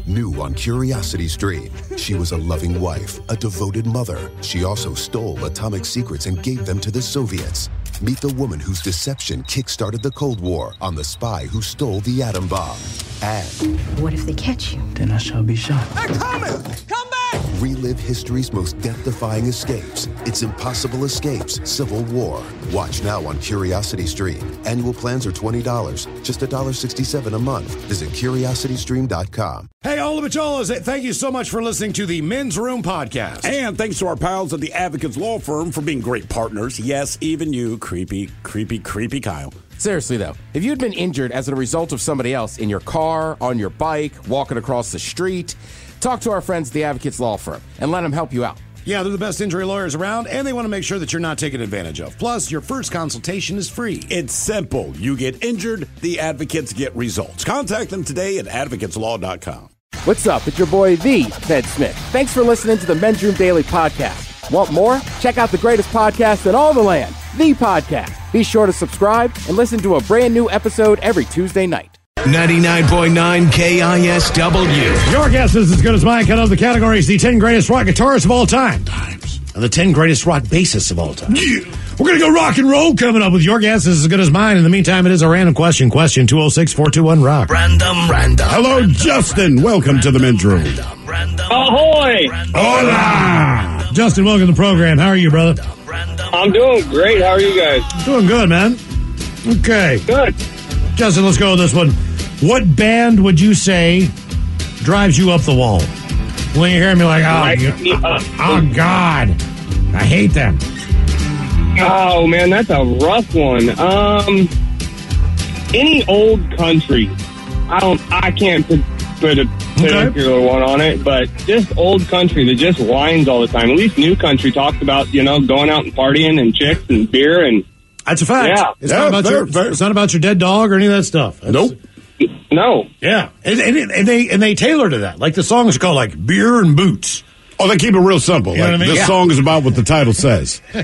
New on Curiosity Stream, she was a loving wife, a devoted mother. She also stole atomic secrets and gave them to the Soviets. Meet the woman whose deception kick-started the Cold War on the spy who stole the atom bomb. And what if they catch you? Then I shall be shot. They're coming! Come back! relive history's most death-defying escapes. It's Impossible Escapes, Civil War. Watch now on Curiosity Stream. Annual plans are $20, just $1.67 a month. Visit CuriosityStream.com. Hey, all of it, thank you so much for listening to the Men's Room Podcast. And thanks to our pals at the Advocates Law Firm for being great partners. Yes, even you, creepy Kyle. Seriously, though, if you'd been injured as a result of somebody else in your car, on your bike, walking across the street, talk to our friends at the Advocates Law Firm and let them help you out. Yeah, they're the best injury lawyers around, and they want to make sure that you're not taken advantage of. Plus, your first consultation is free. It's simple. You get injured, the advocates get results. Contact them today at advocateslaw.com. What's up? It's your boy, the Ted Smith. Thanks for listening to the Men's Room Daily Podcast. Want more? Check out the greatest podcast in all the land, The Podcast. Be sure to subscribe and listen to a brand new episode every Tuesday night. 99.9 KISW. Your guess is as good as mine. Cut off the categories: the 10 greatest rock guitarists of all time, and the 10 greatest rock bassists of all time. Yeah. We're going to go rock and roll coming up with your guess is as good as mine. In the meantime, it is a random question. Question 206-421-ROCK. Random. Hello, Justin. Welcome to the Men's Room. Ahoy! Hola! Justin, welcome to the program. How are you, brother? I'm doing great. How are you guys? Doing good, man. Okay. Good. Justin, let's go with this one. What band would you say drives you up the wall? When you hear me like, oh God, I hate them. Oh, man, that's a rough one. Any old country. I can't put a particular one on it, but just old country that just whines all the time. At least new country talks about, going out and partying and chicks and beer and... That's a fact. Yeah. It's not about your dead dog or any of that stuff. Nope. No. Yeah. And they tailor to that. Like the song is called like Beer and Boots. Oh, they keep it real simple. You know what I mean? This song is about what the title says. All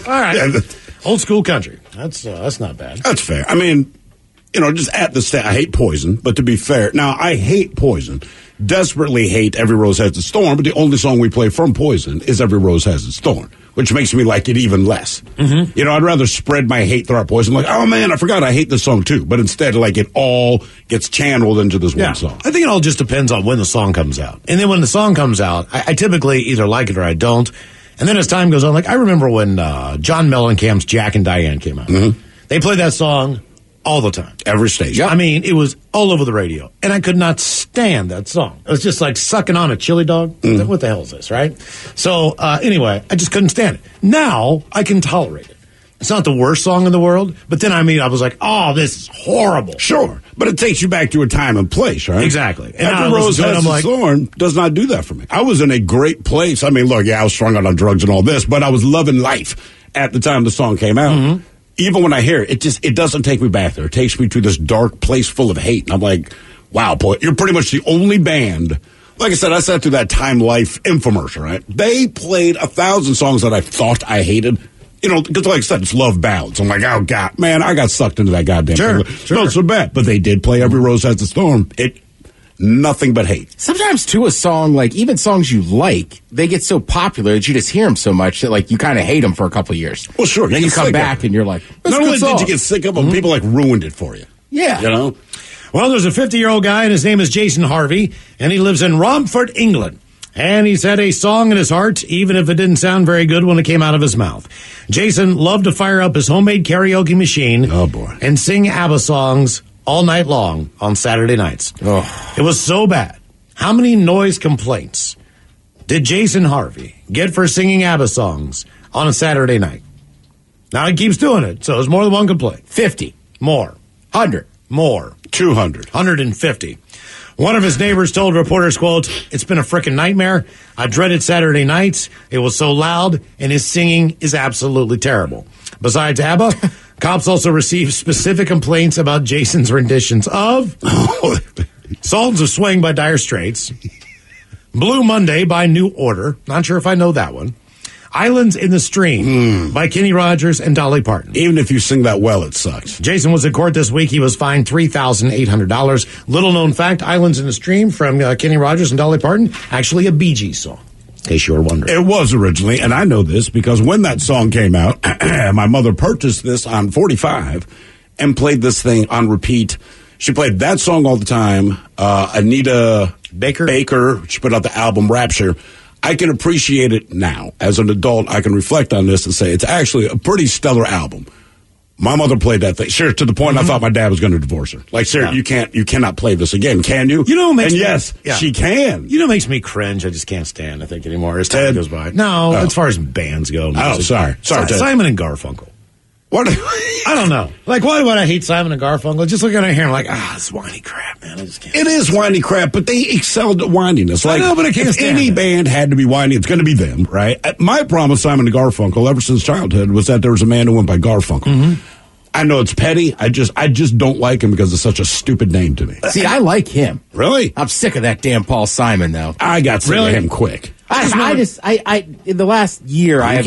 right. Old school country. That's not bad. That's fair. I mean, just at the state, I hate Poison, but to be fair, now I hate Poison. Desperately hate Every Rose Has Its Thorn, but the only song we play from Poison is Every Rose Has Its Thorn, which makes me like it even less. Mm-hmm. I'd rather spread my hate throughout Poison, like, oh man, I forgot I hate this song too, but instead, like, it all gets channeled into this one song. I think it all just depends on when the song comes out. And then when the song comes out, I typically either like it or I don't. And then as time goes on, like, I remember when John Mellencamp's Jack and Diane came out. Mm-hmm. They played that song all the time. Every station. I mean, it was all over the radio. And I could not stand that song. It was just like sucking on a chili dog. Mm. What the hell is this, right? So, anyway, I just couldn't stand it. Now, I can tolerate it. It's not the worst song in the world, but then, I was like, oh, this is horrible. Sure, but it takes you back to a time and place, right? Exactly. And Every Rose Has Its Thorn does not do that for me. I was in a great place. I mean, look, I was strung out on drugs and all this, but I was loving life at the time the song came out. Mm-hmm. Even when I hear it, it doesn't take me back there. It takes me to this dark place full of hate. And I'm like, wow, boy, you're pretty much the only band. Like I said, I sat through that Time Life infomercial, right? They played 1,000 songs that I thought I hated. Because like I said, it's love ballads. I'm like, oh, God, man, I got sucked into that goddamn thing. Sure. Not so bad. But they did play Every Rose Has Its Thorn. Nothing but hate. Sometimes, too, a song, like, even songs you like, they get so popular that you just hear them so much that, like, you kind of hate them for a couple of years. Well, sure. Then you come back and you're like, not only did you get sick of them, people, like, ruined it for you. Yeah. Well, there's a 50-year-old guy, and his name is Jason Harvey, and he lives in Romford, England. And he's had a song in his heart, even if it didn't sound very good when it came out of his mouth. Jason loved to fire up his homemade karaoke machine and sing ABBA songs all night long on Saturday nights. Oh. It was so bad. How many noise complaints did Jason Harvey get for singing ABBA songs on a Saturday night? Now he keeps doing it, so it's more than one complaint. 50. More. 100. More. 200. 150. One of his neighbors told reporters, quote, "It's been a frickin' nightmare. I dreaded Saturday nights. It was so loud, and his singing is absolutely terrible." Besides ABBA, cops also received specific complaints about Jason's renditions of Songs of Swing by Dire Straits, Blue Monday by New Order. Not sure if I know that one. Islands in the Stream by Kenny Rogers and Dolly Parton. Even if you sing that well, it sucks. Jason was in court this week. He was fined $3,800. Little known fact, Islands in the Stream from Kenny Rogers and Dolly Parton, actually a Bee Gees song, in case you were wondering. It was originally, and I know this because when that song came out, my mother purchased this on 45 and played this thing on repeat. She played that song all the time. Anita Baker, she put out the album Rapture. I can appreciate it now. As an adult, I can reflect on this and say it's actually a pretty stellar album. My mother played that thing. Sure, to the point I thought my dad was going to divorce her. Like, sir, you cannot play this again, can you? You know what makes and me, yes, she can. You know what makes me cringe? I just can't stand, I think, anymore as time goes by. No, as far as bands go. Sorry, Ted. Simon and Garfunkel. What? I don't know. Like, why would I hate Simon and Garfunkel? Just looking at it here, I'm like, this whiny crap, man. I just can't. It is whiny crap, but they excelled at whininess. Like, I know, but I can't if stand any band had to be whiny, it's going to be them, right? My problem with Simon and Garfunkel, ever since childhood, was that there was a man who went by Garfunkel. I know it's petty. I just don't like him because it's such a stupid name to me. See, I like him. Really? I'm sick of that damn Paul Simon, though. I got sick of him quick. I in the last year, I've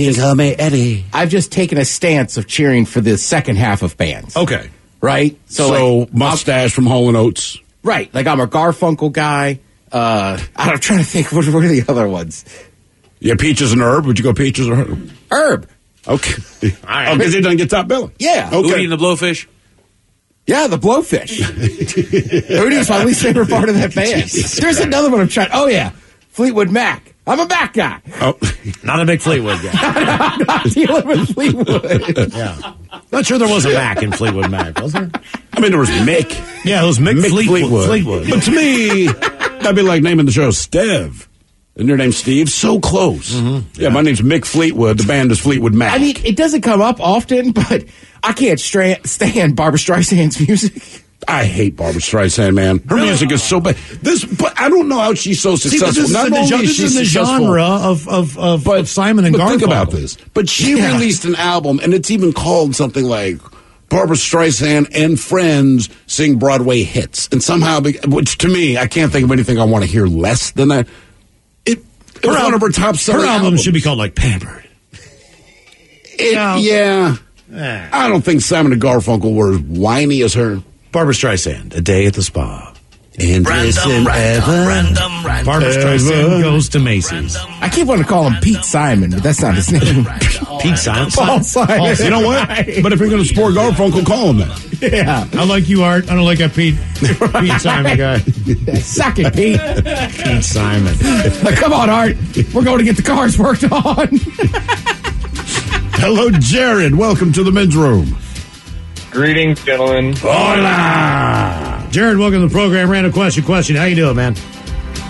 just taken a stance of cheering for the second half of bands. Okay. Right? So like, Mustache from Hall & Oates. Right. Like, I'm a Garfunkel guy. I'm trying to think, what are the other ones? Yeah, Peaches and Herb. Would you go Peaches or Herb? Herb. Okay. All right. Oh, because he doesn't get top billing. Yeah. Okay. Hootie and the Blowfish? Yeah, the Blowfish. Hootie's my least favorite part of that band. There's another one I'm trying. Oh, yeah. Fleetwood Mac. I'm a Mac guy. Oh. Not a big Fleetwood guy. I'm not dealing with Fleetwood. Yeah. Not sure there was a Mac in Fleetwood Mac, was there? I mean, there was Mick. Yeah, it was Mick Fleetwood. But to me, that'd be like naming the show Stev. And your name's Steve? So close. Yeah, my name's Mick Fleetwood. The band is Fleetwood Mac. I mean, it doesn't come up often, but I can't stand Barbra Streisand's music. I hate Barbra Streisand, man. Her music is so bad. But I don't know how she's so successful. This is the genre of Simon and Garfunkel. Think about this. But she released an album, and it's even called something like Barbra Streisand and Friends Sing Broadway Hits. And somehow, which to me, I can't think of anything I want to hear less than that. It was one of her top selling albums. Her album albums. should be called, like, Pampered. Yeah. I don't think Simon and Garfunkel were as whiny as her. Barbra Streisand, A Day at the Spa. And Barbra Streisand goes to Macy's. I keep wanting to call him Pete Simon, but that's not his name. Pete Simon? Paul Simon. You know what? But if you're going to support Garfunkel, call him that. Yeah. I like you, Art. I don't like that Pete Simon guy. Suck it, Pete. Pete Simon. Come on, Art. We're going to get the cars worked on. Hello, Jared. Welcome to the men's room. Greetings, gentlemen. Hola. Jared, welcome to the program. Random question. How you doing, man?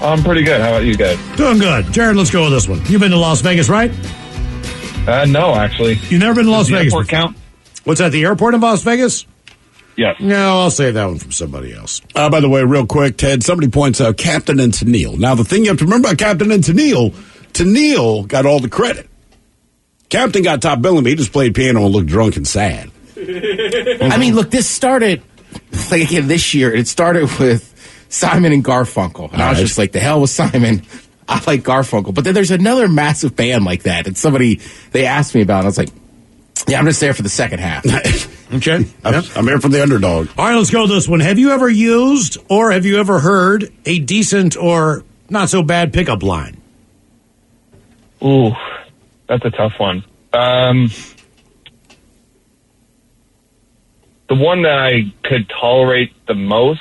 I'm pretty good. How about you guys? Doing good. Jared, let's go with this one. You've been to Las Vegas, right? No, actually. You've never been to Las Vegas? Airport count? What's that, the airport in Las Vegas? Yes. No, I'll save that one from somebody else. By the way, real quick, Ted, somebody points out Captain and Tennille. Now, the thing you have to remember about Captain and Tennille got all the credit. Captain got top billing, but he just played piano and looked drunk and sad. I mean, look, this started, like, again, this year, it started with Simon and Garfunkel. And I was just like, the hell with Simon. I like Garfunkel. But then there's another massive band like that. And they asked me about it. I was like, yeah, I'm just there for the second half. Okay. I'm here for the underdog. All right, let's go with this one. Have you ever used or have you ever heard a decent or not so bad pickup line? Ooh, that's a tough one. The one that I could tolerate the most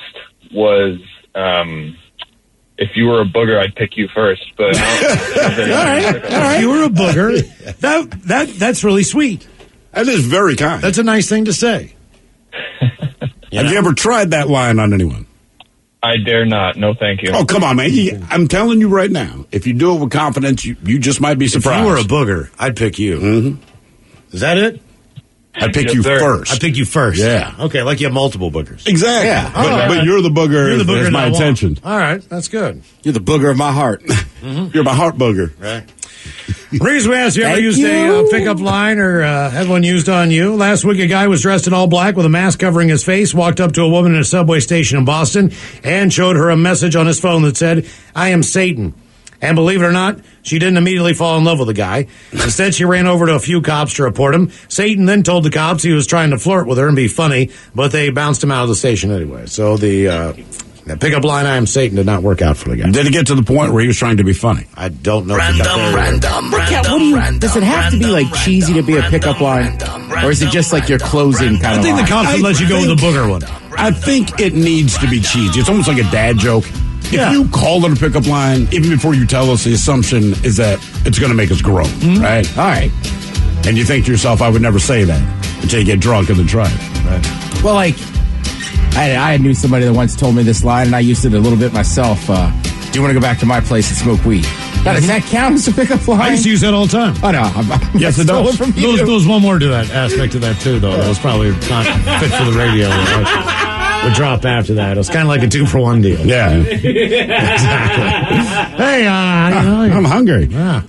was, if you were a booger, I'd pick you first. But all right. If you were a booger, that's really sweet. That is very kind. That's a nice thing to say. Have you ever tried that line on anyone? I dare not. No, thank you. Oh, come on, man. I'm telling you right now, if you do it with confidence, you just might be surprised. If you were a booger, I'd pick you. Mm-hmm. Is that it? I'd pick you first. I'd pick you first. Yeah. Okay, like you have multiple boogers. Exactly. Yeah. But you're the booger. You're the booger is my intention. All right, that's good. You're the booger of my heart. You're my heart booger. Right. Reese, we asked you ever used a pickup line or had one used on you. Last week, a guy was dressed in all black with a mask covering his face, walked up to a woman in a subway station in Boston, and showed her a message on his phone that said, "I am Satan. And believe it or not, she didn't immediately fall in love with the guy. Instead, she ran over to a few cops to report him. Satan then told the cops he was trying to flirt with her and be funny, but they bounced him out of the station anyway. So the pickup line, I am Satan, did not work out for the guy. Did it get to the point where he was trying to be funny? I don't know if he got there. Does it have to be like cheesy to be a pickup line? Or is it just like your closing kind of I think line? the cops would let you go with the booger one. I think it needs to be cheesy. It's almost like a dad joke. Yeah. If you call it a pickup line, even before you tell us, the assumption is that it's going to make us grow, right? All right. And you think to yourself, I would never say that until you get drunk and then try it, right? Well, like, I knew somebody that once told me this line, and I used it a little bit myself. Do you want to go back to my place and smoke weed? Now, does that count as a pickup line? I used to use that all the time. Oh, no. Yes, it does. There was one more to that aspect of that, too, though. That was probably not fit for the radio. Would drop after that. It was kind of like a 2-for-1 deal. Yeah. Exactly. Hey, I'm hungry. Yeah.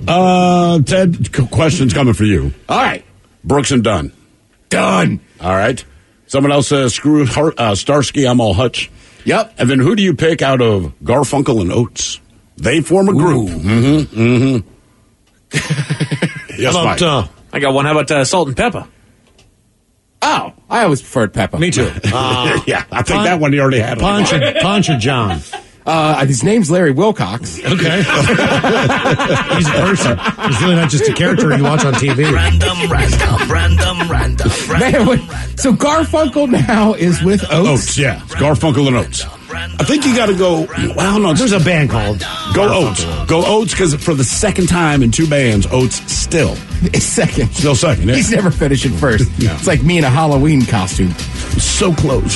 Ted, questions coming for you. All right. Brooks and Dunn. Done. All right. Someone else says, screw Starsky, I'm all Hutch. Yep. And then who do you pick out of Garfunkel and Oates? They form a group. Yes, How Mike. about, I got one. How about Salt and Pepper? Oh, I always preferred Peppa. me too. Yeah, I think that one you already had. Punch or John. His name's Larry Wilcox. Okay. He's a person. He's really not just a character you watch on TV. Man, so Garfunkel now is with Oates. Oates, yeah. It's Garfunkel and Oates. I think you got to go. Well, no, There's a band called Go Oates. Go Oates, because for the second time in 2 bands, Oates still Second. second. Yeah. He's never finishing first. Yeah. It's like me in a Halloween costume. So close.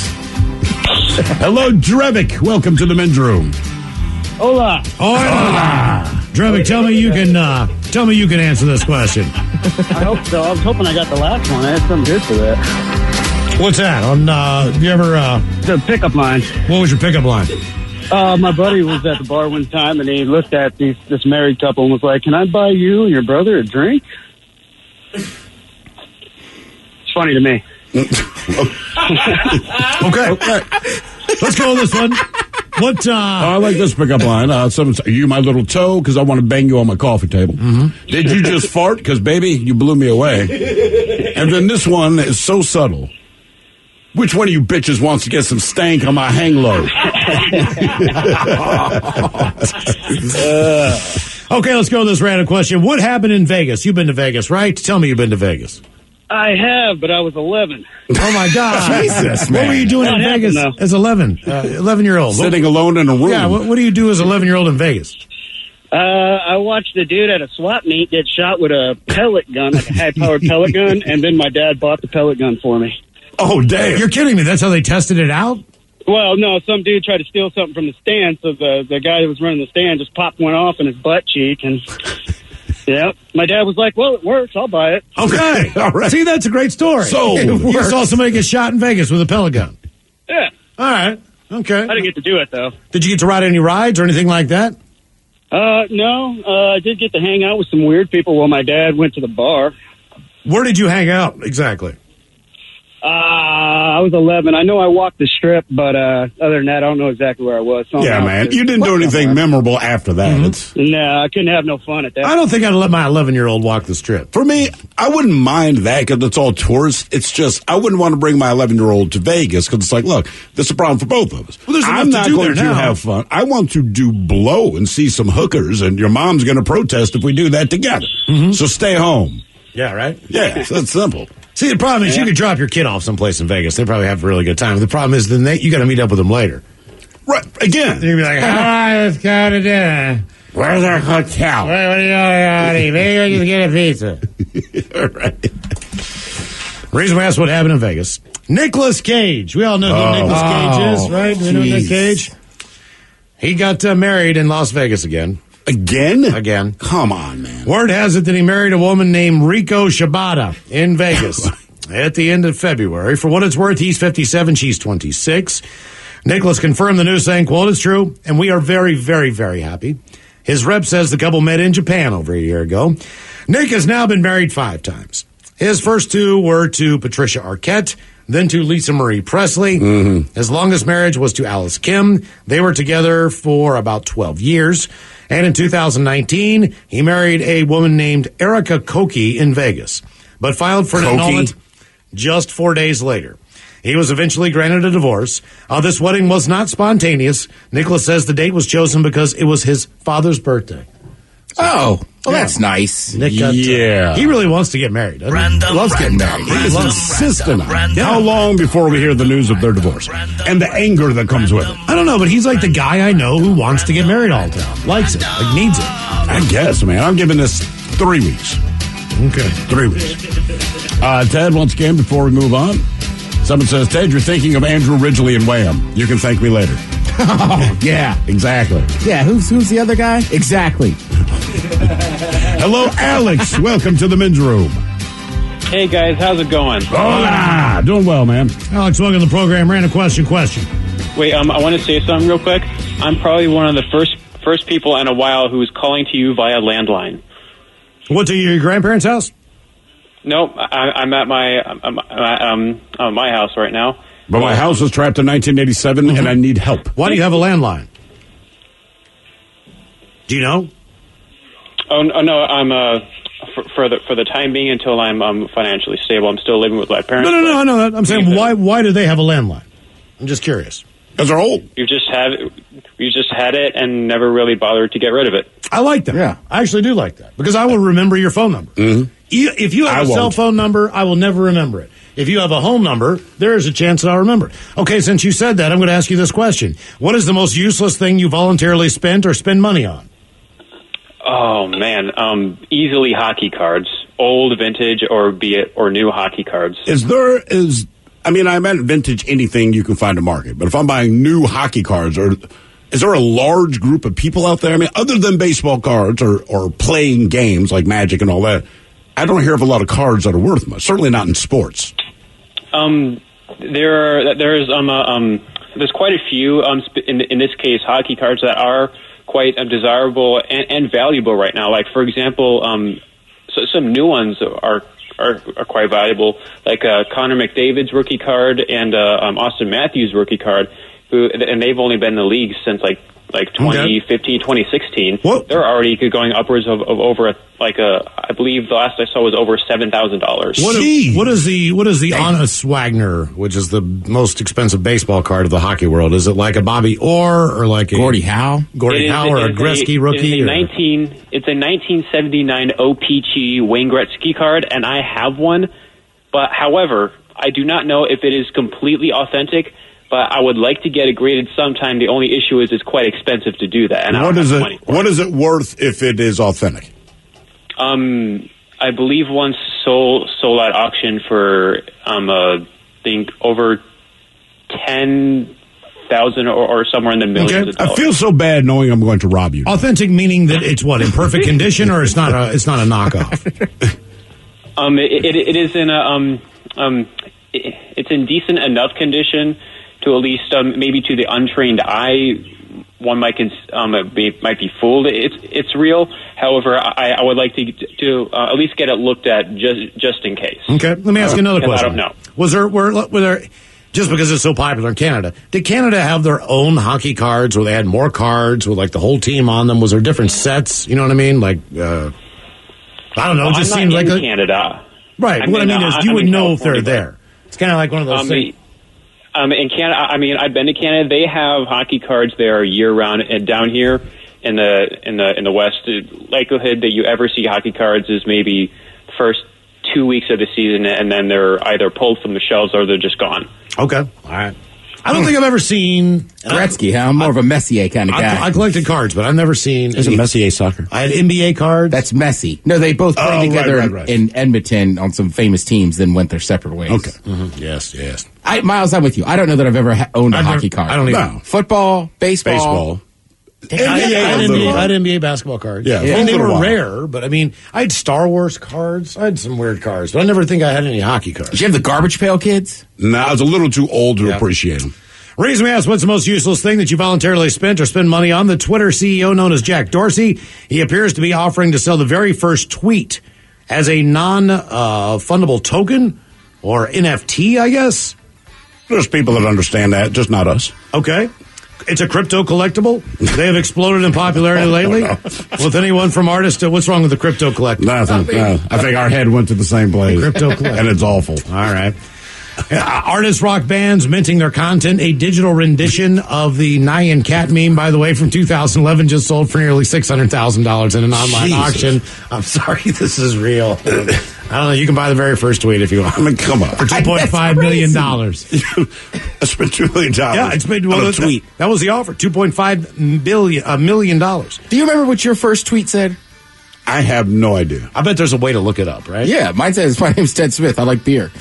Hello, Drevick. Welcome to the men's room. Hola. Hola. Drevick, tell me you can answer this question. I hope so. I was hoping I got the last one. I had something good for that. What's that? On you ever The pickup line. what was your pickup line? My buddy was at the bar one time, and he looked at this married couple and was like, "Can I buy you and your brother a drink?" It's funny to me. Okay. Let's go with this one. What I like this pickup line. Someone say, "Are you my little toe? Because I want to bang you on my coffee table." Did you just fart? Because, baby, you blew me away. And then this one is so subtle. Which one of you bitches wants to get some stank on my hang low? Okay, let's go with this random question. What happened in Vegas? You've been to Vegas, right? Tell me you've been to Vegas. I have, but I was 11. Oh, my God. Jesus, What man. were you doing in What happened, Vegas though? as 11-year-old? Sitting alone in a room. Yeah, what do you do as 11-year-old in Vegas? I watched a dude at a swap meet get shot with a pellet gun, like a high-powered pellet gun, and then my dad bought the pellet gun for me. Oh, damn. You're kidding me. That's how they tested it out? Well, no, some dude tried to steal something from the stand, so the guy that was running the stand just popped one off in his butt cheek, and yeah, my dad was like, "Well, it works. I'll buy it." Okay. All right. See, that's a great story. So, you saw somebody get shot in Vegas with a pellet gun. Yeah, All right. Okay. I didn't get to do it though. Did you get to ride any rides or anything like that? No, I did get to hang out with some weird people while my dad went to the bar. Where did you hang out exactly? I was 11. I know I walked the strip, but other than that, I don't know exactly where I was. So Yeah, man. You didn't do anything memorable after that. It's, No, I couldn't have no fun at that. I don't think I'd let my 11-year-old walk the strip. for me, I wouldn't mind that because it's all tourists. It's just, I wouldn't want to bring my 11-year-old to Vegas because it's like, look, this is a problem for both of us. Well, there's enough I'm to not do going there to now. have fun. I want to do blow and see some hookers, and your mom's going to protest if we do that together. So stay home. Yeah, right? Yeah, so that's simple. See, the problem is you could drop your kid off someplace in Vegas. They probably have a really good time. The problem is then you got to meet up with them later. Right, again. You'd be like, all right, let's go to dinner. Where's our hotel? What are you doing, Maybe we just get a pizza. All right. Reason we asked what happened in Vegas. Nicolas Cage. We all know who Nicolas Cage is, right? Do we know Nick Cage? He got married in Las Vegas again. Again? Come on, man. Word has it that he married a woman named Rico Shibata in Vegas at the end of February. For what it's worth, he's 57, she's 26. Nicholas confirmed the news saying, quote, "It's true, and we are very, very, very happy." His rep says the couple met in Japan over a year ago. Nick has now been married 5 times. His first 2 were to Patricia Arquette. then to Lisa Marie Presley. His longest marriage was to Alice Kim. They were together for about 12 years. And in 2019, he married a woman named Erica Koki in Vegas, but filed for an annulment just 4 days later. He was eventually granted a divorce. This wedding was not spontaneous. Nicholas says the date was chosen because it was his father's birthday. Well, that's nice. Nick got, he really wants to get married. He loves getting married. He's insistent on it. How long before we hear the news of their divorce? And the anger that comes with it. I don't know, but he's like the guy I know who wants to get married all the time. Likes it. Like, needs it. I guess, man. I'm giving this 3 weeks. Okay. 3 weeks. Ted, once again, before we move on, someone says, Ted, you're thinking of Andrew Ridgely and Wham. You can thank me later. Oh, yeah. Exactly. Yeah, who's the other guy? Exactly. Hello, Alex. Welcome to the men's room. Hey, guys. How's it going? Hola. Doing well, man. Alex, welcome to the program. Random question. Wait, I want to say something real quick. I'm probably one of the first people in a while who's calling to you via landline. What, to your grandparents' house? Nope, I'm at my house right now. But my house was trapped in 1987, and I need help. Why do you have a landline? Do you know? Oh no, I'm for the time being until I'm financially stable. I'm still living with my parents. No. I'm saying why do they have a landline? I'm just curious. Because they're old. You just had it and never really bothered to get rid of it. I like that. Yeah, I actually do like that because I will remember your phone number. If you have a cell phone number, I will never remember it. If you have a home number, there is a chance that I'll remember it. Okay, since you said that, I'm going to ask you this question. What is the most useless thing you voluntarily spent or spend money on? Oh, man. Easily hockey cards. Old, vintage, or new hockey cards. I meant vintage anything you can find to market. But if I'm buying new hockey cards, is there a large group of people out there? I mean, other than baseball cards or playing games like Magic and all that, I don't hear of a lot of cards that are worth much. Certainly not in sports. There's quite a few in this case hockey cards that are quite desirable and valuable right now. Like for example, so some new ones are quite valuable, like Connor McDavid's rookie card and Austin Matthews rookie card, and they've only been in the league since like 2015, 2016. What? They're already going upwards of over I believe the last I saw was over $7,000. What is the Honus Wagner, which is the most expensive baseball card of the hockey world? Is it like a Bobby Orr or like a Gordie Howe? Or a Gretzky rookie? It's a 1979 OPG Wayne Gretzky card, and I have one. But however, I do not know if it is completely authentic. But I would like to get it graded sometime. The only issue is it's quite expensive to do that. And what is it worth if it is authentic? I believe one sold at auction for I think over 10,000 or somewhere in the millions of dollars. I feel so bad knowing I'm going to rob you. Authentic meaning that it's what, in perfect condition, or it's not a knockoff. It is in it's in decent enough condition to at least maybe to the untrained eye. One might be fooled. It's real. However, I would like to at least get it looked at just in case. Okay, let me ask you another question. I don't know. Were there just because it's so popular in Canada? Did Canada have their own hockey cards, where they had more cards with like the whole team on them? Was there different sets? You know what I mean? Like I don't know. It just seemed like Canada, right? What I mean is, you would know if they're there. It's kind of like one of those things. In Canada, I've been to Canada. They have hockey cards there year round, and down here in the West, the likelihood that you ever see hockey cards is maybe the first 2 weeks of the season, and then they're either pulled from the shelves or they're just gone. Okay, all right. I don't think I've ever seen Gretzky. I'm more of a Messier kind of guy. I collected cards, but I've never seen. Is it Messier soccer? I had NBA cards. That's Messi. No, they both played together in Edmonton on some famous teams, then went their separate ways. Okay. Mm-hmm. Yes. Miles, I'm with you. I don't know that I've ever owned a hockey card. I don't even. Football, baseball. I had NBA basketball cards. Yeah, and they were rare, but I mean, I had Star Wars cards. I had some weird cards, but I never think I had any hockey cards. Did you have the Garbage Pail Kids? No, I was a little too old to appreciate them. Reason we asked what's the most useless thing that you voluntarily spent or spend money on, the Twitter CEO known as Jack Dorsey, he appears to be offering to sell the very first tweet as a non-fundable token or NFT, I guess. There's people that understand that, just not us. Okay. It's a crypto collectible. They have exploded in popularity lately. With anyone from artists, what's wrong with the crypto collectible? Nothing. I think our head went to the same place. Crypto collectible. And it's awful. All right. Artists, rock bands minting their content. A digital rendition of the Nyan Cat meme, by the way, from 2011 just sold for nearly $600,000 in an online auction. I'm sorry, this is real. I don't know. You can buy the very first tweet if you want. I mean, come on. For $2.5 million. I spent $2 million. Yeah, it's made on a tweet. That was the offer. $2.5 million. Do you remember what your first tweet said? I have no idea. I bet there's a way to look it up, right? Yeah, mine says, my name's Ted Smith. I like beer.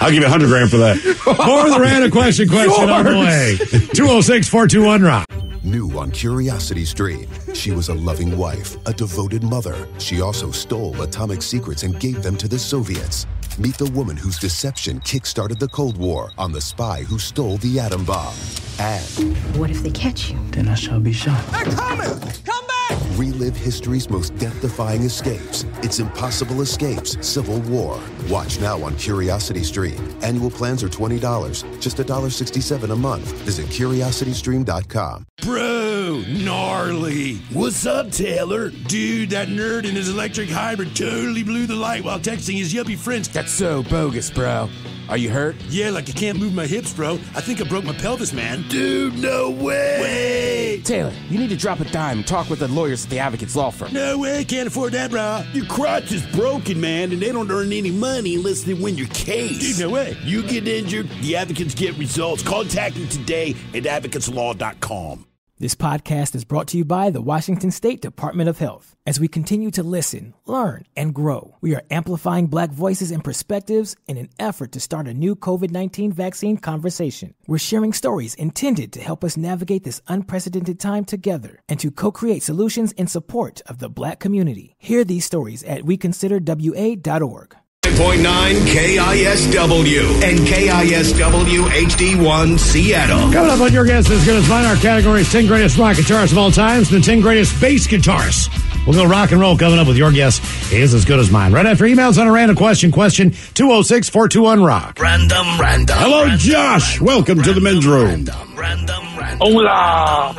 I'll give you $100,000 for that. More of the random question on the way. 206-421-ROCK. New on Curiosity Stream, she was a loving wife, a devoted mother. She also stole atomic secrets and gave them to the Soviets. Meet the woman whose deception kick-started the Cold War on The Spy Who Stole the Atom Bomb. And what if they catch you? Then I shall be shot. They're coming! Come back! relive history's most death-defying escapes. It's Impossible Escapes, Civil War. Watch now on Curiosity Stream. Annual plans are $20, just $1.67 a month. Visit curiositystream.com. Bro, gnarly. What's up, Taylor? Dude, that nerd in his electric hybrid totally blew the light while texting his yuppie friends. That's so bogus, bro. Are you hurt? Yeah, like I can't move my hips, bro. I think I broke my pelvis, man. Dude, no way. Taylor, you need to drop a dime and talk with the lawyers at the Advocates Law Firm. No way, can't afford that, bro. Your crotch is broken, man, and they don't earn any money unless they win your case. Dude, no way. You get injured, the advocates get results. Contact me today at advocateslaw.com. This podcast is brought to you by the Washington State Department of Health. As we continue to listen, learn, and grow, we are amplifying Black voices and perspectives in an effort to start a new COVID-19 vaccine conversation. We're sharing stories intended to help us navigate this unprecedented time together and to co-create solutions in support of the Black community. Hear these stories at weconsiderwa.org. 9.9 KISW and KISW HD1 Seattle. Coming up on Your Guess is Good as Mine, our category is 10 greatest rock guitarists of all times and the 10 greatest bass guitarists. We'll go rock and roll coming up with Your Guess is as Good as Mine. Right after emails on a random question 206-421-ROCK. Random. Hello, random, Josh. Welcome to the men's room. Random. Hola.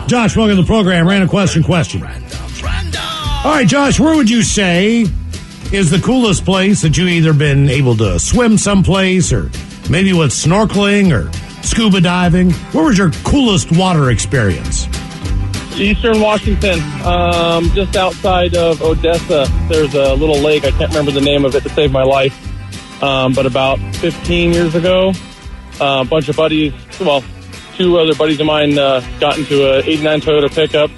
Josh, welcome to the program. Random question. All right, Josh, where would you say is the coolest place that you either been able to swim someplace or maybe with snorkeling or scuba diving? Where was your coolest water experience? Eastern Washington, just outside of Odessa. There's a little lake. I can't remember the name of it to save my life. But about 15 years ago, a bunch of buddies, two other buddies of mine got into a 89 Toyota pickup,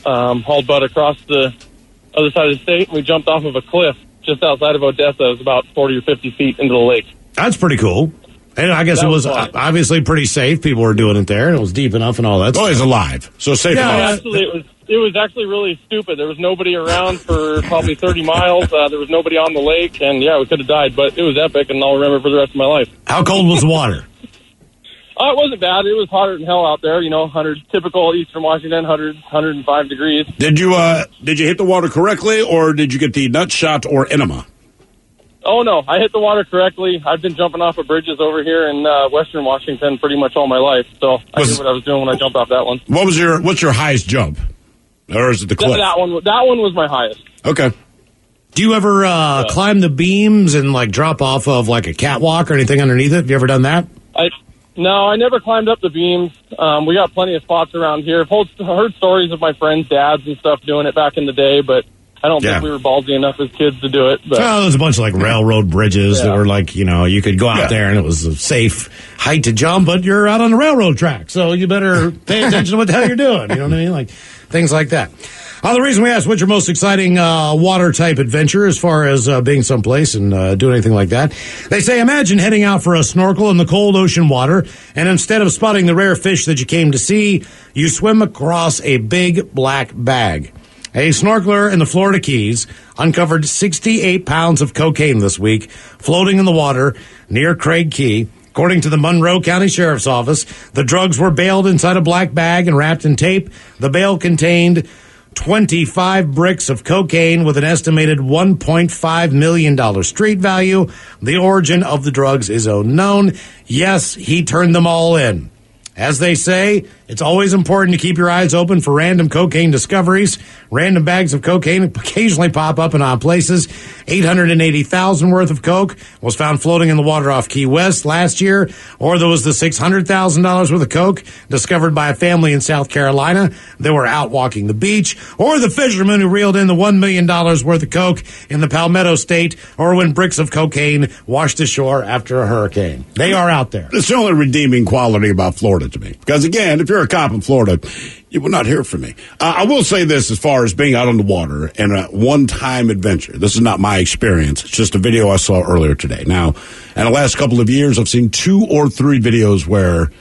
hauled butt across the other side of the state, and we jumped off of a cliff just outside of Odessa. It was about 40 or 50 feet into the lake. That's pretty cool. And I guess it was obviously pretty safe. People were doing it there, and it was deep enough and all that. Oh, he's alive. So safe enough. Yeah, absolutely. It was actually really stupid. There was nobody around for probably 30 miles. There was nobody on the lake, and yeah, we could have died, but it was epic, and I'll remember for the rest of my life. How cold was the water? It wasn't bad. It was hotter than hell out there. 100 typical Eastern Washington, 105 degrees. Did you hit the water correctly, or did you get the nut shot or enema? Oh, no. I hit the water correctly. I've been jumping off of bridges over here in Western Washington pretty much all my life, so I knew what I was doing when I jumped off that one. What's your highest jump? Or is it the cliff? That one was my highest. Okay. Do you ever climb the beams and drop off of a catwalk or anything underneath it? Have you ever done that? No, I never climbed up the beams. We got plenty of spots around here. I've heard stories of my friends' dads and stuff doing it back in the day, but I don't think we were ballsy enough as kids to do it. But there's a bunch of railroad bridges that were you could go out there and it was a safe height to jump, but you're out on the railroad track, so you better pay attention to what the hell you're doing. You know what I mean? Things like that. The reason we asked what's your most exciting water-type adventure as far as being someplace and doing anything like that, they say imagine heading out for a snorkel in the cold ocean water, and instead of spotting the rare fish that you came to see, you swim across a big black bag. A snorkeler in the Florida Keys uncovered 68 pounds of cocaine this week floating in the water near Craig Key. According to the Monroe County Sheriff's Office, the drugs were baled inside a black bag and wrapped in tape. The bale contained 25 bricks of cocaine with an estimated $1.5 million street value. The origin of the drugs is unknown. Yes, he turned them all in. As they say, it's always important to keep your eyes open for random cocaine discoveries. Random bags of cocaine occasionally pop up in odd places. 880,000 worth of coke was found floating in the water off Key West last year. Or there was the $600,000 worth of coke discovered by a family in South Carolina. They were out walking the beach. Or the fisherman who reeled in the $1 million worth of coke in the Palmetto State. Or when bricks of cocaine washed ashore after a hurricane. They are out there. It's the only redeeming quality about Florida to me. Because, again, if you're a cop in Florida, you will not hear from me. I will say this as far as being out on the water and a one-time adventure. This is not my experience. It's just a video I saw earlier today. Now, in the last couple of years, I've seen 2 or 3 videos where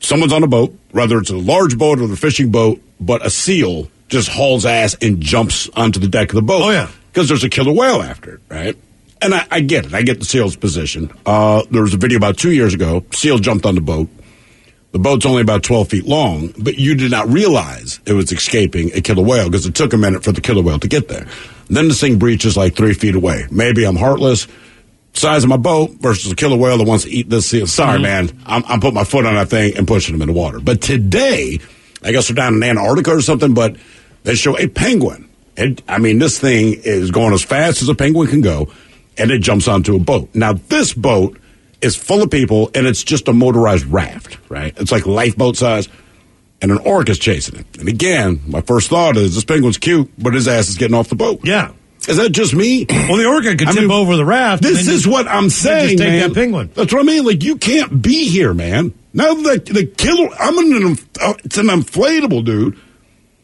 someone's on a boat, whether it's a large boat or a fishing boat, but a seal just hauls ass and jumps onto the deck of the boat. Oh, yeah. Because there's a killer whale after it, right? And I get it. I get the seal's position. There was a video about 2 years ago. Seal jumped on the boat. The boat's only about 12 feet long, but you did not realize it was escaping a killer whale because it took a minute for the killer whale to get there. Then this thing breaches like 3 feet away. Maybe I'm heartless. Size of my boat versus a killer whale that wants to eat this seal. Sorry, man. I'm putting my foot on that thing and pushing him in the water. But today, I guess they're down in Antarctica or something, but they show a penguin. And, I mean, this thing is going as fast as a penguin can go, and it jumps onto a boat. Now, this boat is full of people, and it's just a motorized raft, right? It's like lifeboat size, and an orca's chasing it. And again, my first thought is this penguin's cute, but his ass is getting off the boat. Yeah. Is that just me? Well, the orca could tip over the raft. This is what I'm saying, just take man. that penguin. That's what I mean. Like, you can't be here, man. Now the killer, it's an inflatable dude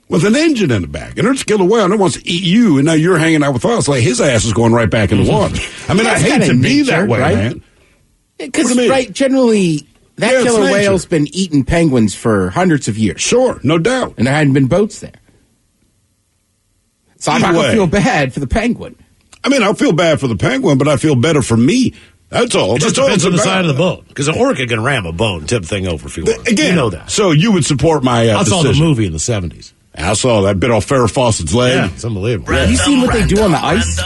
with an engine in the back. And there's a killer whale, and it wants to eat you, and now you're hanging out with us. Like, his ass is going right back in the water. I mean, I hate to be that way, right? man. Because, right, generally, that killer whale's been eating penguins for hundreds of years. Sure, no doubt. And there hadn't been boats there. So I'm not going to feel bad for the penguin. I mean, I'll feel bad for the penguin, but I feel better for me. That's all. It just depends on the side of the boat. Because an orca can ram a boat and tip the thing over if you want. Again, you know that. So you would support my I saw decision. the movie in the 70s. I saw that bit off Farrah Fawcett's leg. Yeah, it's unbelievable. Have you seen what they do on the ice?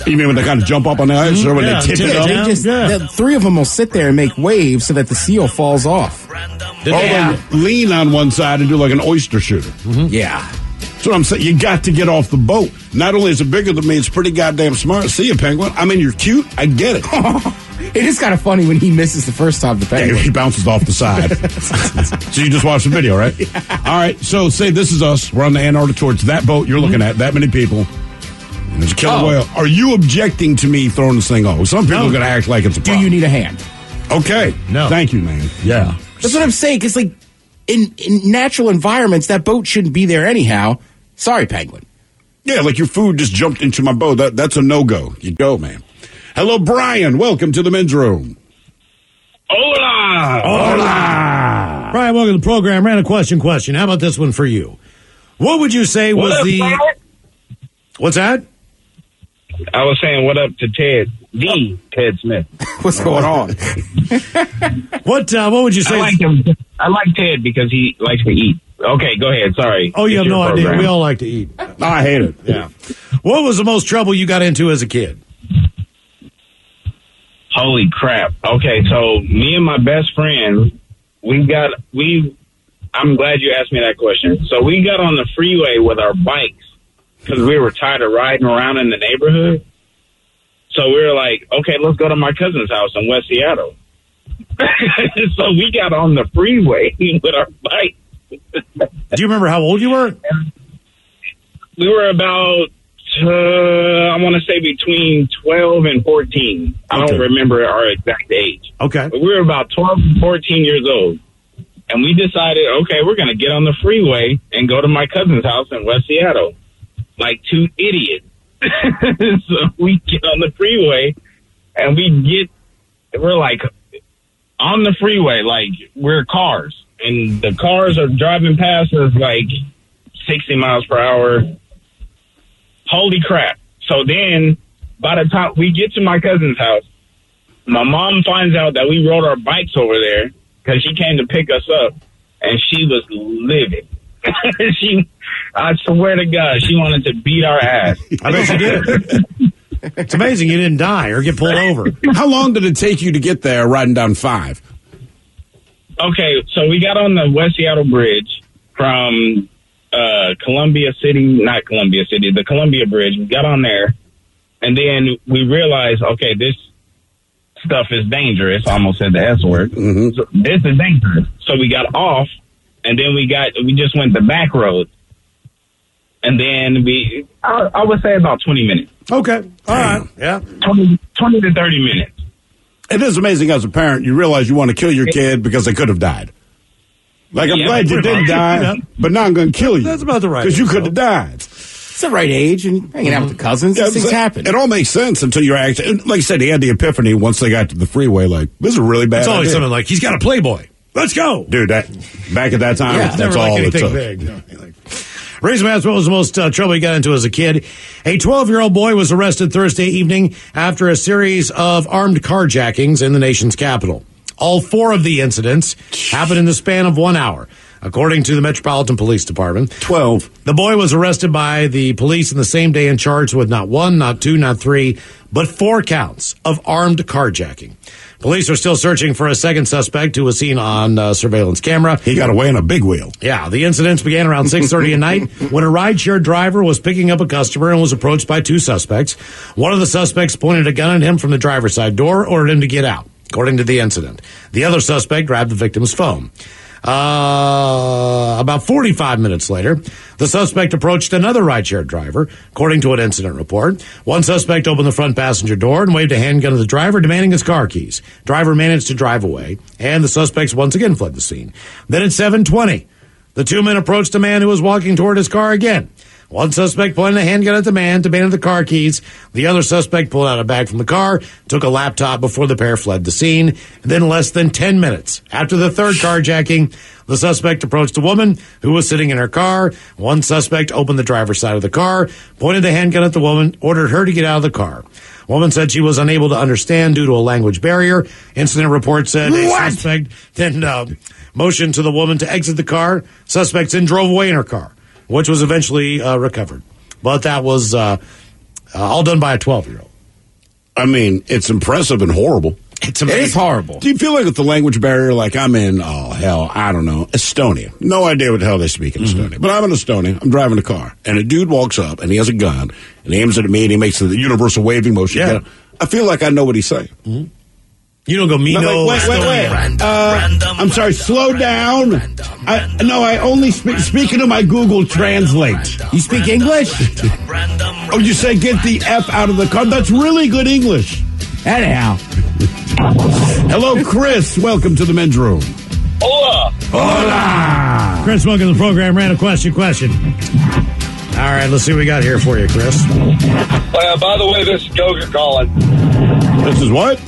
You mean when they kind of jump up on the ice or when they tip it up? The 3 of them will sit there and make waves so that the seal falls off. They lean on one side and do like an oyster shooter. Yeah. That's what I'm saying. You got to get off the boat. Not only is it bigger than me, it's pretty goddamn smart. See you, penguin. I mean, you're cute. I get it. It is kind of funny when he misses the first time the penguin. He bounces off the side. So you just watched the video, right? Yeah. All right. So say this is us. We're on the Antarctic towards that boat you're looking at. That many people. And there's a killer whale. Are you objecting to me throwing this thing off? Some people are going to act like it's a problem. Do you need a hand? Okay. No. Thank you, man. Yeah. That's what I'm saying. Because, like, in natural environments, that boat shouldn't be there anyhow. Sorry, penguin. Yeah, like your food just jumped into my boat. That's a no-go. You go, man. Hello, Brian. Welcome to the men's room. Hola! Hola! Brian, welcome to the program. Ran a question. How about this one for you? What would you say was What's that? I was saying what up to Ted, Ted Smith. What's going on? What would you say? I like him. I like Ted because he likes to eat. Okay, go ahead. Sorry. Oh, you have no idea. We all like to eat. I hate it. Yeah. What was the most trouble you got into as a kid? Holy crap. Okay, so me and my best friend, I'm glad you asked me that question. So we got on the freeway with our bikes because we were tired of riding around in the neighborhood. So we were like, okay, let's go to my cousin's house in West Seattle. So we got on the freeway with our bikes. Do you remember how old you were? We were about, I want to say between 12 and 14. Okay. I don't remember our exact age. Okay. But we were about 12 and 14 years old. And we decided, okay, we're going to get on the freeway and go to my cousin's house in West Seattle. Like 2 idiots. So we get on the freeway and we're like on the freeway, like we're cars. And the cars are driving past us like 60 miles per hour. Holy crap. So then, by the time we get to my cousin's house, my mom finds out that we rode our bikes over there because she came to pick us up, and she was livid. I swear to God, she wanted to beat our ass. I bet she did. It's amazing you didn't die or get pulled over. How long did it take you to get there riding down 5? Okay, so we got on the West Seattle Bridge from the Columbia Bridge. We got on there, and then we realized, okay, this stuff is dangerous. I almost said the S word. Mm-hmm. So this is dangerous. So we got off, and then we just went the back road. And then I would say about 20 minutes. Okay. All right. Yeah. 20 to 30 minutes. It is amazing as a parent, you realize you want to kill your kid because they could have died. Like, I'm glad you didn't die, but now I'm going to kill you. That's about the right because you could have died. It's the right age and hanging out with the cousins. These things happen. It all makes sense until you're actually, like I said, he had the epiphany once they got to the freeway, like, this is a really bad It's always idea. something like, he's got a Playboy. Let's go. Dude, back at that time, that's never all like it took. big. Raising Mass, what was the most trouble he got into as a kid? A 12-year-old boy was arrested Thursday evening after a series of armed carjackings in the nation's capital. All 4 of the incidents happened in the span of 1 hour, according to the Metropolitan Police Department. 12. The boy was arrested by the police in the same day and charged with not 1, not 2, not 3, but 4 counts of armed carjacking. Police are still searching for a second suspect who was seen on surveillance camera. He got away in a big wheel. Yeah, the incidents began around 6:30 at night when a rideshare driver was picking up a customer and was approached by 2 suspects. One of the suspects pointed a gun at him from the driver's side door, ordered him to get out, according to the incident. The other suspect grabbed the victim's phone. About 45 minutes later, the suspect approached another rideshare driver, according to an incident report. One suspect opened the front passenger door and waved a handgun at the driver, demanding his car keys. Driver managed to drive away, and the suspects once again fled the scene. Then at 7:20, the 2 men approached a man who was walking toward his car again. One suspect pointed a handgun at the man, demanded the car keys. The other suspect pulled out a bag from the car, took a laptop before the pair fled the scene. And then less than 10 minutes after the third carjacking, the suspect approached a woman who was sitting in her car. One suspect opened the driver's side of the car, pointed a handgun at the woman, ordered her to get out of the car. Woman said she was unable to understand due to a language barrier. Incident report said a suspect then motioned to the woman to exit the car. Suspects then drove away in her car, which was eventually recovered. But that was all done by a 12-year-old. I mean, it's impressive and horrible. It's amazing. It is horrible. Do you feel like with the language barrier, like I'm in, I don't know, Estonia. No idea what the hell they speak in Estonia. But I'm in Estonia. I'm driving a car. And a dude walks up, and he has a gun, and he aims it at me, and he makes the universal waving motion. Yeah. I feel like I know what he's saying. Mm-hmm. You don't go, me no. Wait. I'm sorry, slow down. I only speaking to my Google Translate. You speak English? Oh, you say get the F out of the car? That's really good English. Anyhow. Hello, Chris. Welcome to the men's room. Hola. Hola. Chris, welcome to the program. Random question. All right, let's see what we got here for you, Chris. By the way, this is Goger calling. This is what?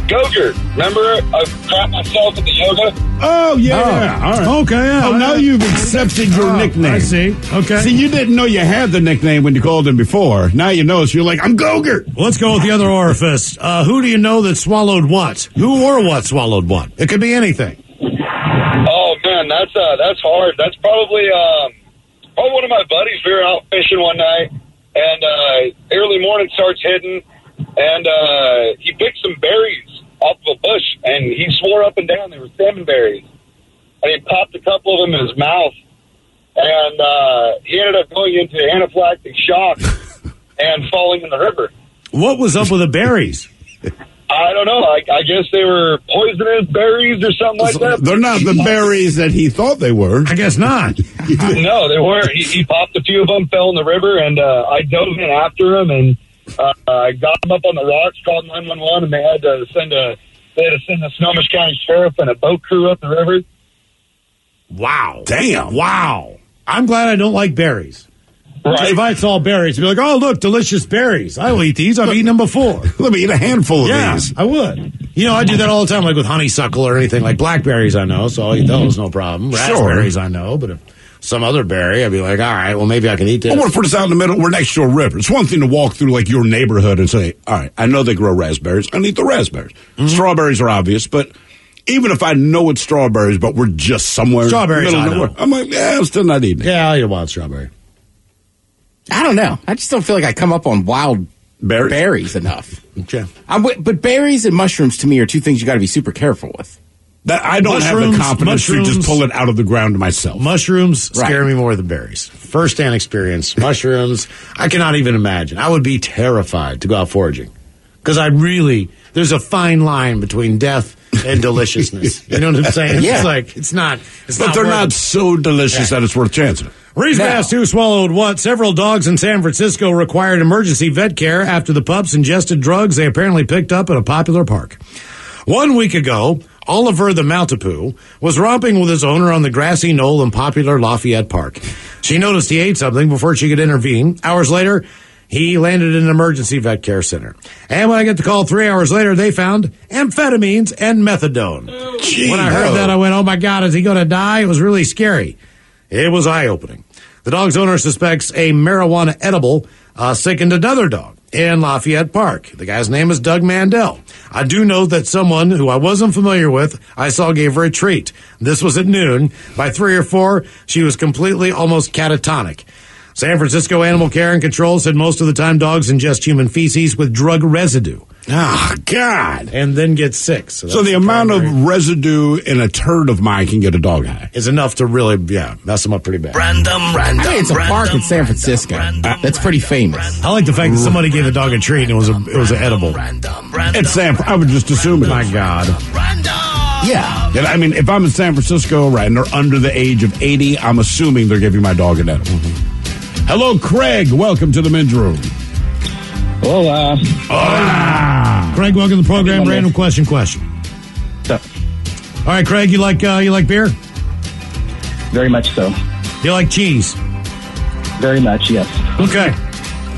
Goger. Remember I crapped myself at the yoga? Oh, yeah. All right. Okay, yeah. Oh, now you've accepted your nickname. I see. Okay. See, you didn't know you had the nickname when you called him before. Now you know, so you're like, I'm Goger. Let's go with the other orifice. Who do you know that swallowed what? Who or what swallowed what? It could be anything. Oh, man, that's hard. That's probably one of my buddies. We were out fishing one night, and early morning starts hitting, and he picked some berries off of a bush, and he swore up and down they were salmon berries. And he popped a couple of them in his mouth, and he ended up going into anaphylactic shock and falling in the river. What was up with the berries? I don't know. I guess they were poisonous berries or something like that. They're not the berries that he thought they were. I guess not. No, they weren't. He popped a few of them, fell in the river, and I dove in after him, and I got him up on the rocks, called 911, and they had to send the Snohomish County Sheriff and a boat crew up the river. Wow. Damn. Wow. I'm glad I don't like berries. Right. If I saw berries, I'd be like, oh, look, delicious berries. I'll eat these. I've eaten them before. Let me eat a handful of these. I would. You know, I do that all the time, like with honeysuckle or anything. Like blackberries, I know, so I'll eat those, no problem. Raspberries, I know, but if some other berry, I'd be like, all right, well, maybe I can eat this. I want to put us out in the middle. We're next to a river. It's one thing to walk through, like, your neighborhood and say, all right, I know they grow raspberries. I need the raspberries. Mm-hmm. Strawberries are obvious, but Even if I know it's strawberries, but we're just somewhere. Strawberries, I know. I'm like, yeah, I'm still not eating it. Yeah, you want strawberry. I don't know. I just don't feel like I come up on wild berries enough. Okay. But berries and mushrooms, to me, are two things you got to be super careful with. That I don't have the confidence to just pull it out of the ground myself. Mushrooms scare me more than berries. First-hand experience. Mushrooms, I cannot even imagine. I would be terrified to go out foraging. Because there's a fine line between death and deliciousness. You know what I'm saying? Yeah. It's like, But they're not so delicious that it's worth chancing it. Reese asked who swallowed what. Several dogs in San Francisco required emergency vet care after the pups ingested drugs they apparently picked up at a popular park. 1 week ago, Oliver the Maltipoo was romping with his owner on the grassy knoll in popular Lafayette Park. She noticed he ate something before she could intervene. Hours later, he landed in an emergency vet care center. And when I get the call 3 hours later, they found amphetamines and methadone. When I heard that, I went, oh my God, is he going to die? It was really scary. It was eye-opening. The dog's owner suspects a marijuana edible sickened another dog in Lafayette Park. The guy's name is Doug Mandel. I do know that someone who I wasn't familiar with, I saw gave her a treat. This was at noon. By 3 or 4, she was completely almost catatonic. San Francisco Animal Care and Control said most of the time dogs ingest human feces with drug residue. Oh, God. And then get sick. So the amount of residue in a turd of mine can get a dog high. Is enough to really, mess them up pretty bad. I mean, it's a park in San Francisco. That's pretty famous. I like the fact that somebody gave the dog a treat and it was an edible. It's San I would just assume it. My God. Yeah. I mean, if I'm in San Francisco, and they're under the age of 80, I'm assuming they're giving my dog an edible. Mm-hmm. Hello, Craig. Welcome to the men's room. Hola. Craig, welcome to the program. Random question. All right, Craig, you like beer? Very much so. You like cheese? Very much, yes. Okay.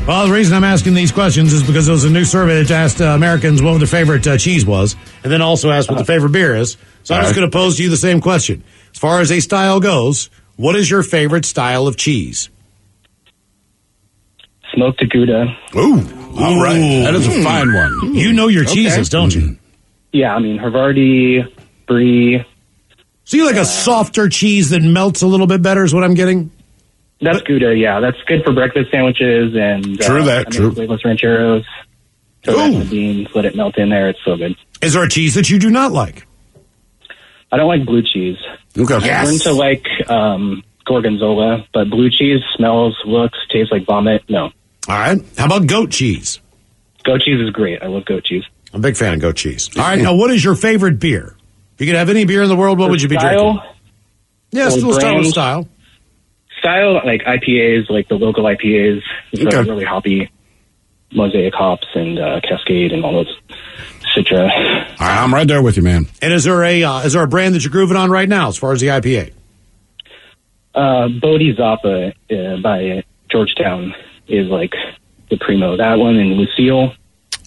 Well, the reason I'm asking these questions is because there was a new survey that asked Americans what their favorite cheese was, and then also asked what their favorite beer is. So I'm just going to pose to you the same question. As far as a style goes, what is your favorite style of cheese? Smoked Gouda. Ooh, all right. That is a fine one. You know your cheeses, don't you? Yeah, I mean, Havarti, Brie. So you like a softer cheese that melts a little bit better is what I'm getting? That's Gouda, yeah. That's good for breakfast sandwiches and... True. Flavorless rancheros. Throw that in the beans, let it melt in there. It's so good. Is there a cheese that you do not like? I don't like blue cheese. Okay. I learned to like Gorgonzola, but blue cheese smells, looks, tastes like vomit. No. All right. How about goat cheese? Goat cheese is great. I love goat cheese. I'm a big fan of goat cheese. All right. Now, what is your favorite beer? If you could have any beer in the world, what would you be drinking? Yes, we'll start with style. Style, like IPAs, like the local IPAs. Really hoppy Mosaic hops and Cascade and all those Citra. I'm right there with you, man. And is there a brand that you're grooving on right now as far as the IPA? Bodhi Zappa by Georgetown is like the primo. That one and Lucille.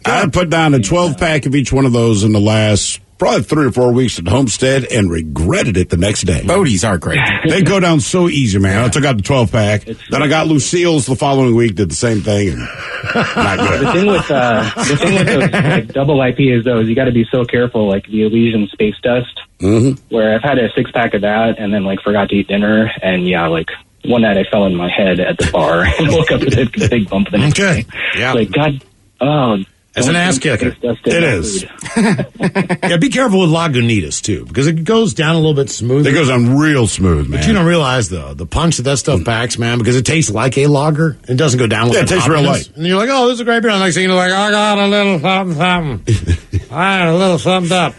I put down a 12-pack of each one of those in the last probably 3 or 4 weeks at Homestead and regretted it the next day. Bodhi's are great. They go down so easy, man. I took out the 12-pack. Then I got Lucille's the following week, did the same thing. And not good. The thing with those like, double IPAs, though, is you got to be so careful, like the Elysian Space Dust, where I've had a 6-pack of that and then like forgot to eat dinner. And yeah, like one night I fell on my head at the bar and woke up with a big bump the next day. Yeah. Like, God, it's an ass kicker. It is. Yeah, be careful with Lagunitas, too, because it goes down a little bit smooth. It goes on real smooth, man. But you don't realize, the punch that stuff packs, man, because it tastes like a lager. It doesn't go down with it tastes real light. And you're like, oh, this is a great beer. And next thing you're like, I got a little something. I had a little something up.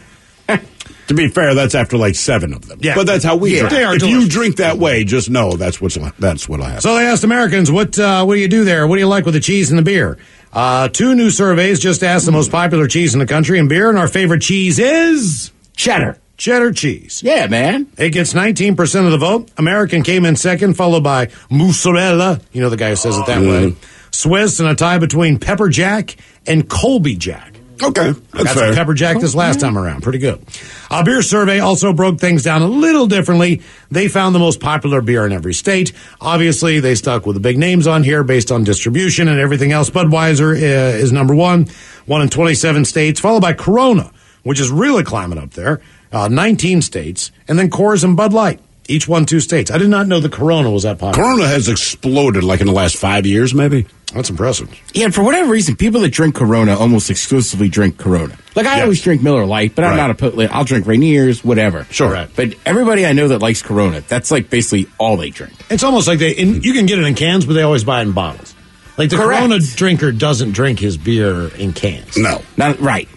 To be fair, that's after like 7 of them. Yeah. But that's how we drink. If delicious. you drink that way, just know that's what I have. So they asked Americans, what do you do there? What do you like with the cheese and the beer? 2 new surveys just asked the most popular cheese in the country and beer, and our favorite cheese is... Cheddar. Cheddar cheese. Yeah, man. It gets 19% of the vote. American came in second, followed by mozzarella. You know the guy who says it that way. Swiss, and a tie between Pepper Jack and Colby Jack. Okay, Got some Pepper Jack this last time around. Pretty good. A beer survey also broke things down a little differently. They found the most popular beer in every state. Obviously, they stuck with the big names on here based on distribution and everything else. Budweiser is number 1 in 27 states, followed by Corona, which is really climbing up there. 19 states, and then Coors and Bud Light. Each one 2 states. I did not know the Corona was that popular. Corona has exploded like in the last 5 years, maybe. That's impressive. Yeah, and for whatever reason, people that drink Corona almost exclusively drink Corona. Like, I always drink Miller Lite, but I'm not I'll drink Rainiers, whatever. Sure. Right. But everybody I know that likes Corona, that's like basically all they drink. It's almost like you can get it in cans, but they always buy it in bottles. Like the Corona drinker doesn't drink his beer in cans. No. Not right.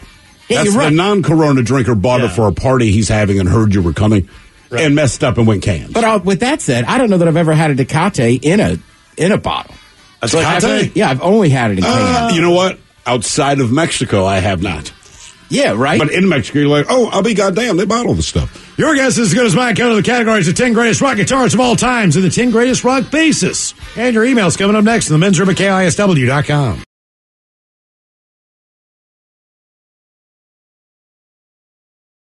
Yeah, That's the non-Corona drinker bought it for a party he's having and heard you were coming and messed up and went cans. But with that said, I don't know that I've ever had a Tecate in a bottle. A Tecate? I've only had it in cans. You know what? Outside of Mexico, I have not. Yeah, right? But in Mexico, you're like, I'll be goddamn, they bottle the stuff. Your guess is as good as mine. Count of the categories of 10 greatest rock guitarists of all times and the 10 greatest rock bassists. And your emails coming up next in the men's room at KISW.com.